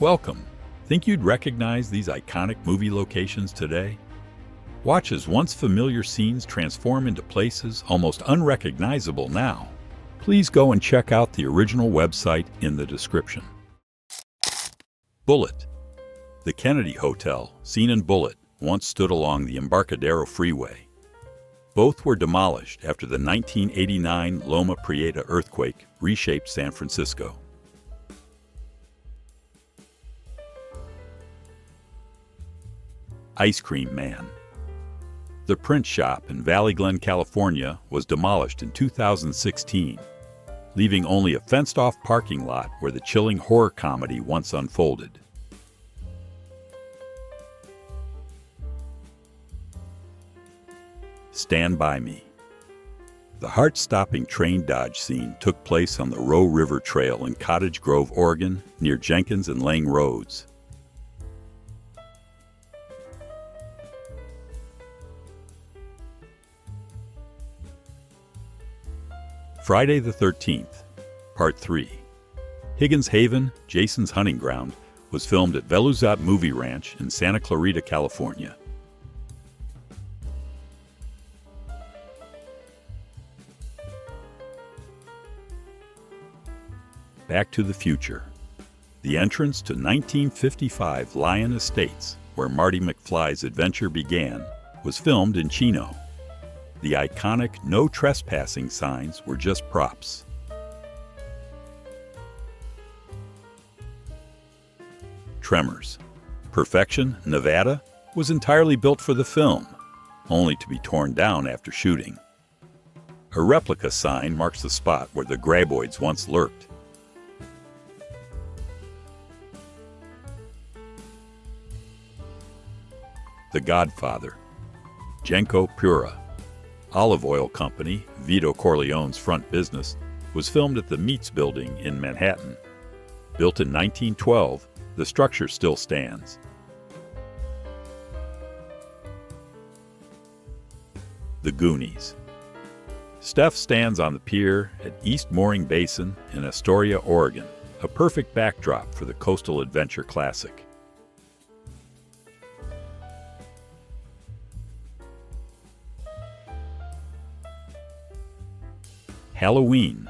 Welcome. Think you'd recognize these iconic movie locations today? Watch as once familiar scenes transform into places almost unrecognizable now. Please go and check out the original website in the description. Bullitt. The Kennedy Hotel, seen in Bullitt, once stood along the Embarcadero Freeway. Both were demolished after the 1989 Loma Prieta earthquake reshaped San Francisco. Ice Cream Man. The print shop in Valley Glen, California was demolished in 2016, leaving only a fenced-off parking lot where the chilling horror comedy once unfolded. Stand By Me. The heart-stopping train dodge scene took place on the Roe River Trail in Cottage Grove, Oregon, near Jenkins and Lang Roads. Friday the 13th, Part 3. Higgins Haven, Jason's hunting ground, was filmed at Veluzat Movie Ranch in Santa Clarita, California. Back to the Future. The entrance to 1955 Lyon Estates, where Marty McFly's adventure began, was filmed in Chino. The iconic no trespassing signs were just props. Tremors. Perfection, Nevada, was entirely built for the film, only to be torn down after shooting. A replica sign marks the spot where the graboids once lurked. The Godfather. Genco Pura, olive oil company, Vito Corleone's front business, was filmed at the Meats Building in Manhattan. Built in 1912, the structure still stands. The Goonies. Steph stands on the pier at East Mooring Basin in Astoria, Oregon, a perfect backdrop for the coastal adventure classic. Halloween,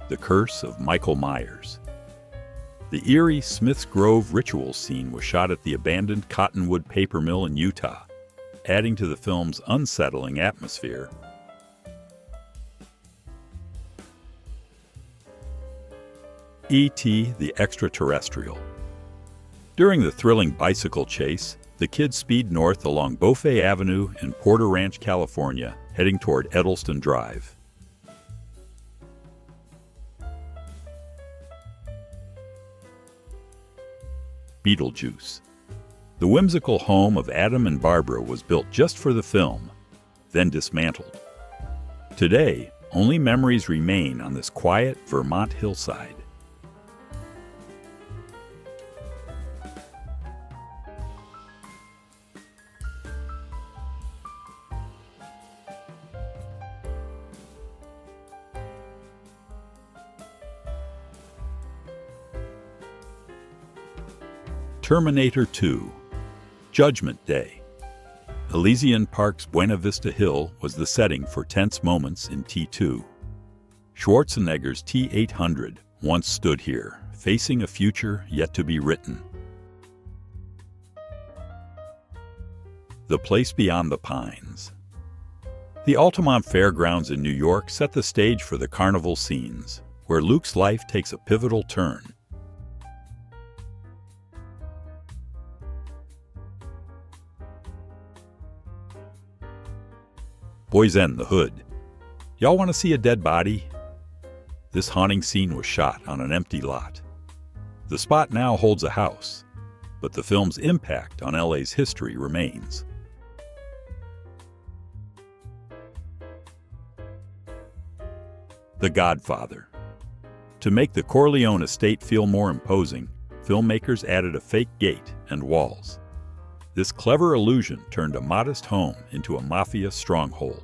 The Curse of Michael Myers. The eerie Smith's Grove ritual scene was shot at the abandoned Cottonwood paper mill in Utah, adding to the film's unsettling atmosphere. E.T. the Extraterrestrial. During the thrilling bicycle chase, the kids speed north along Beaufort Avenue in Porter Ranch, California, heading toward Edelston Drive. Beetlejuice. The whimsical home of Adam and Barbara was built just for the film, then dismantled. Today, only memories remain on this quiet Vermont hillside. Terminator 2. Judgment Day. Elysian Park's Buena Vista Hill was the setting for tense moments in T2. Schwarzenegger's T-800 once stood here, facing a future yet to be written. The Place Beyond the Pines. The Altamont Fairgrounds in New York set the stage for the carnival scenes, where Luke's life takes a pivotal turn. Boys End the Hood. Y'all want to see a dead body? This haunting scene was shot on an empty lot. The spot now holds a house, but the film's impact on LA's history remains. The Godfather. To make the Corleone estate feel more imposing, filmmakers added a fake gate and walls. This clever illusion turned a modest home into a mafia stronghold.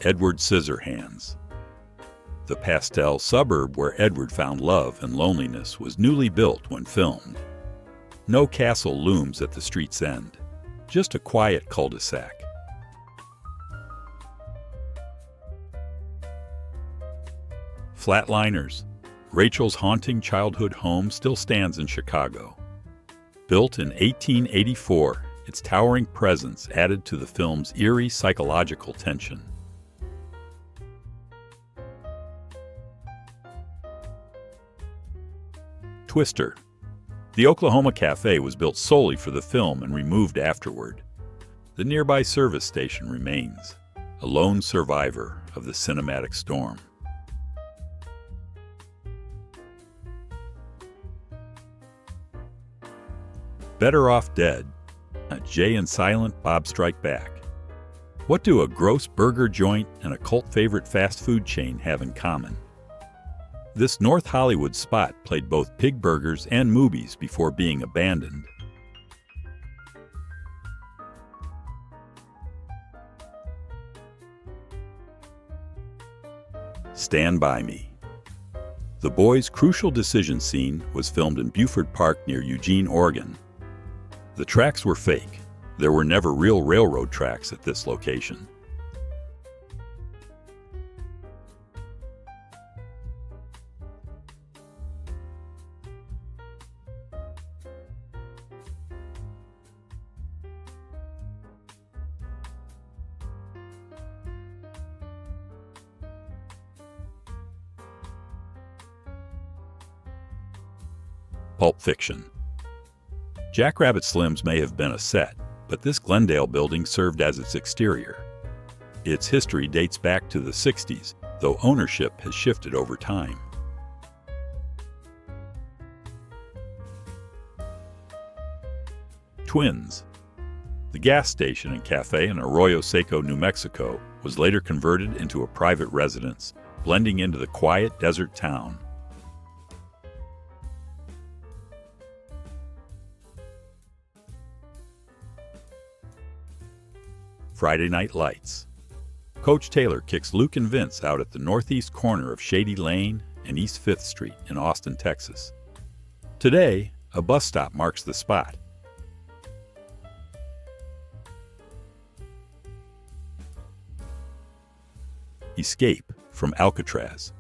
Edward Scissorhands. The pastel suburb where Edward found love and loneliness was newly built when filmed. No castle looms at the street's end, just a quiet cul-de-sac. Flatliners. Rachel's haunting childhood home still stands in Chicago. Built in 1884, its towering presence added to the film's eerie psychological tension. Twister. The Oklahoma Cafe was built solely for the film and removed afterward. The nearby service station remains, a lone survivor of the cinematic storm. Better Off Dead. Jay and Silent Bob Strike Back. What do a gross burger joint and a cult favorite fast food chain have in common? This North Hollywood spot played both pig burgers and movies before being abandoned. Stand By Me. The boys' crucial decision scene was filmed in Buford Park near Eugene, Oregon. The tracks were fake. There were never real railroad tracks at this location. Pulp Fiction. Jackrabbit Slim's may have been a set, but this Glendale building served as its exterior. Its history dates back to the 60s, though ownership has shifted over time. Twins. The gas station and cafe in Arroyo Seco, New Mexico, was later converted into a private residence, blending into the quiet desert town. Friday Night Lights. Coach Taylor kicks Luke and Vince out at the northeast corner of Shady Lane and East 5th Street in Austin, Texas. Today, a bus stop marks the spot. Escape from Alcatraz.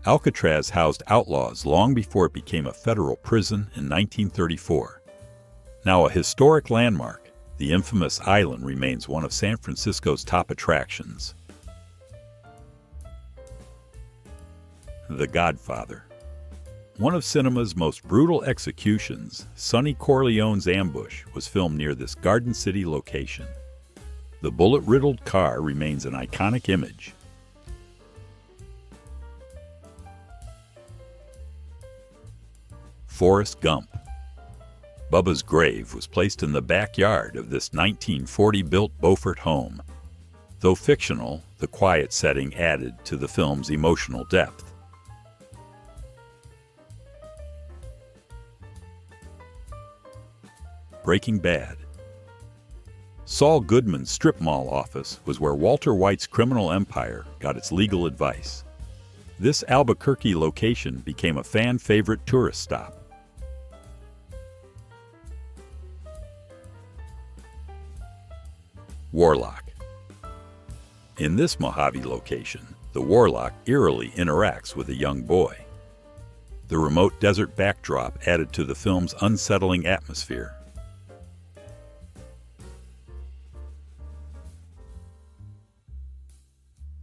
Alcatraz housed outlaws long before it became a federal prison in 1934. Now a historic landmark, the infamous island remains one of San Francisco's top attractions. The Godfather. One of cinema's most brutal executions, Sonny Corleone's ambush, was filmed near this Garden City location. The bullet-riddled car remains an iconic image. Forrest Gump. Bubba's grave was placed in the backyard of this 1940-built Beaufort home. Though fictional, the quiet setting added to the film's emotional depth. Breaking Bad. Saul Goodman's strip mall office was where Walter White's criminal empire got its legal advice. This Albuquerque location became a fan-favorite tourist stop. Warlock. In this Mojave location, the Warlock eerily interacts with a young boy. The remote desert backdrop added to the film's unsettling atmosphere.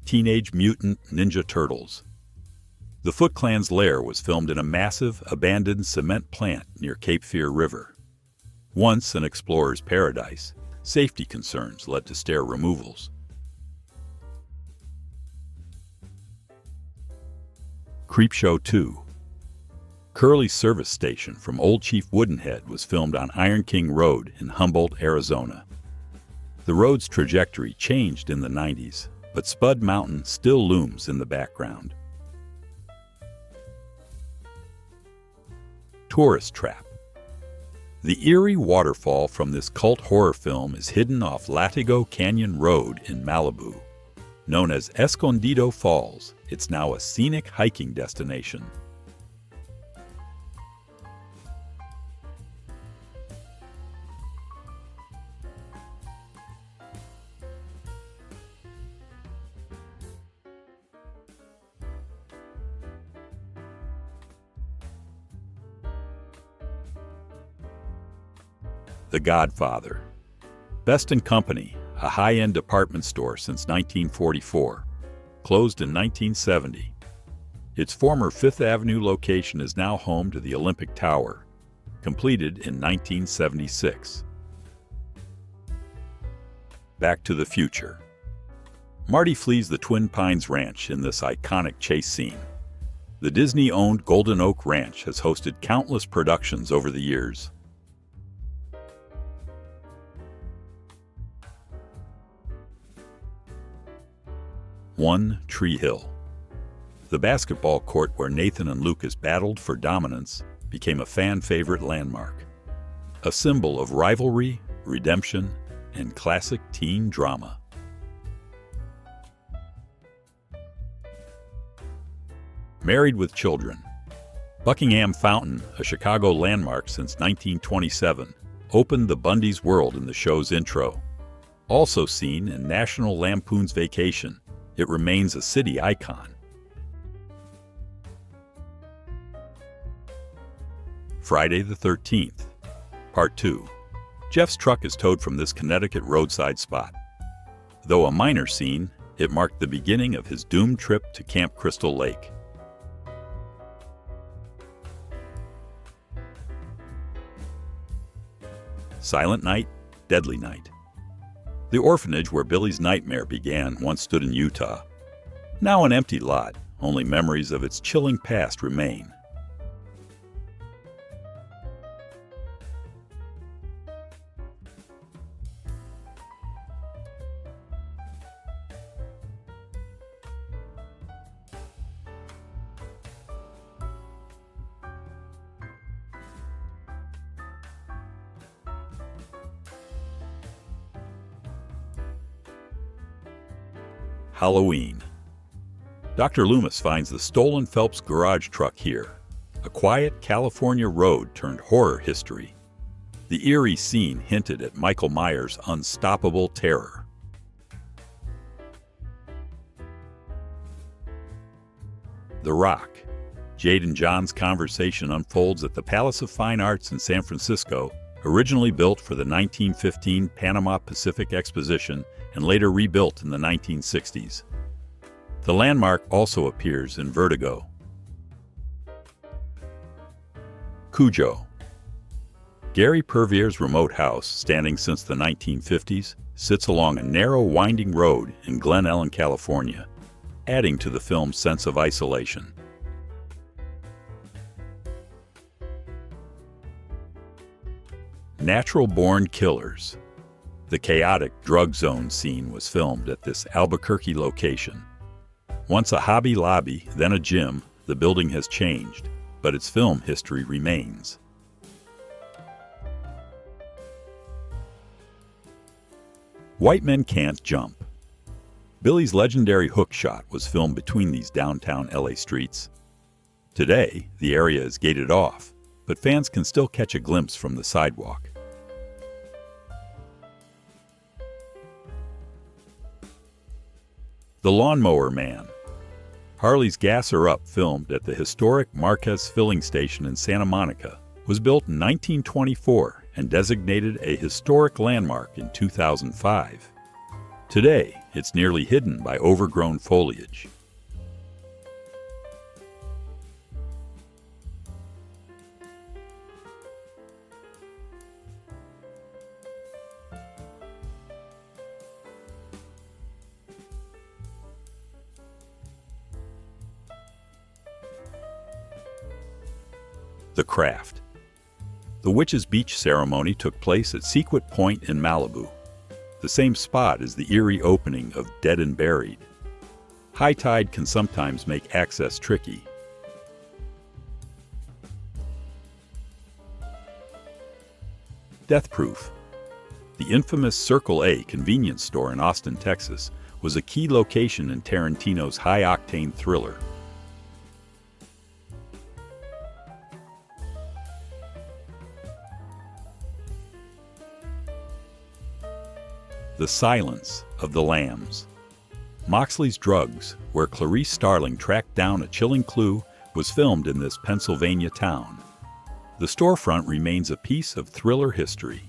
Teenage Mutant Ninja Turtles. The Foot Clan's lair was filmed in a massive, abandoned cement plant near Cape Fear River. Once an explorer's paradise, safety concerns led to stair removals. Creepshow 2. Curly's service station from Old Chief Woodenhead was filmed on Iron King Road in Humboldt, Arizona. The road's trajectory changed in the 90s, but Spud Mountain still looms in the background. Tourist Trap. The eerie waterfall from this cult horror film is hidden off Latigo Canyon Road in Malibu. Known as Escondido Falls, it's now a scenic hiking destination. The Godfather. Best & Company, a high-end department store since 1944, closed in 1970. Its former Fifth Avenue location is now home to the Olympic Tower, completed in 1976. Back to the Future. Marty flees the Twin Pines Ranch in this iconic chase scene. The Disney-owned Golden Oak Ranch has hosted countless productions over the years. One Tree Hill. The basketball court where Nathan and Lucas battled for dominance became a fan-favorite landmark, a symbol of rivalry, redemption, and classic teen drama. Married with Children. Buckingham Fountain, a Chicago landmark since 1927, opened the Bundy's world in the show's intro. Also seen in National Lampoon's Vacation, it remains a city icon. Friday the 13th, Part 2. Jeff's truck is towed from this Connecticut roadside spot. Though a minor scene, it marked the beginning of his doomed trip to Camp Crystal Lake. Silent Night, Deadly Night. The orphanage where Billy's nightmare began once stood in Utah. Now an empty lot, only memories of its chilling past remain. Halloween. Dr. Loomis finds the stolen Phelps garage truck here, a quiet California road turned horror history. The eerie scene hinted at Michael Myers' unstoppable terror. The Rock. Jade and John's conversation unfolds at the Palace of Fine Arts in San Francisco, originally built for the 1915 Panama Pacific Exposition and later rebuilt in the 1960s. The landmark also appears in Vertigo. Cujo. Gary Purviere's remote house, standing since the 1950s, sits along a narrow, winding road in Glen Ellen, California, adding to the film's sense of isolation. Natural-born killers. The chaotic drug zone scene was filmed at this Albuquerque location. Once a Hobby Lobby, then a gym, the building has changed, but its film history remains. White Men Can't Jump. Billy's legendary hook shot was filmed between these downtown LA streets. Today, the area is gated off, but fans can still catch a glimpse from the sidewalk. The Lawnmower Man. Harley's Gas Her Up, filmed at the historic Marquez Filling Station in Santa Monica, was built in 1924 and designated a historic landmark in 2005. Today, it's nearly hidden by overgrown foliage. The Craft. The Witches' Beach ceremony took place at Sequoia Point in Malibu, the same spot as the eerie opening of Dead and Buried. High tide can sometimes make access tricky. Death Proof. The infamous Circle A convenience store in Austin, Texas, was a key location in Tarantino's high-octane thriller. The Silence of the Lambs. Moxley's Drugs, where Clarice Starling tracked down a chilling clue, was filmed in this Pennsylvania town. The storefront remains a piece of thriller history.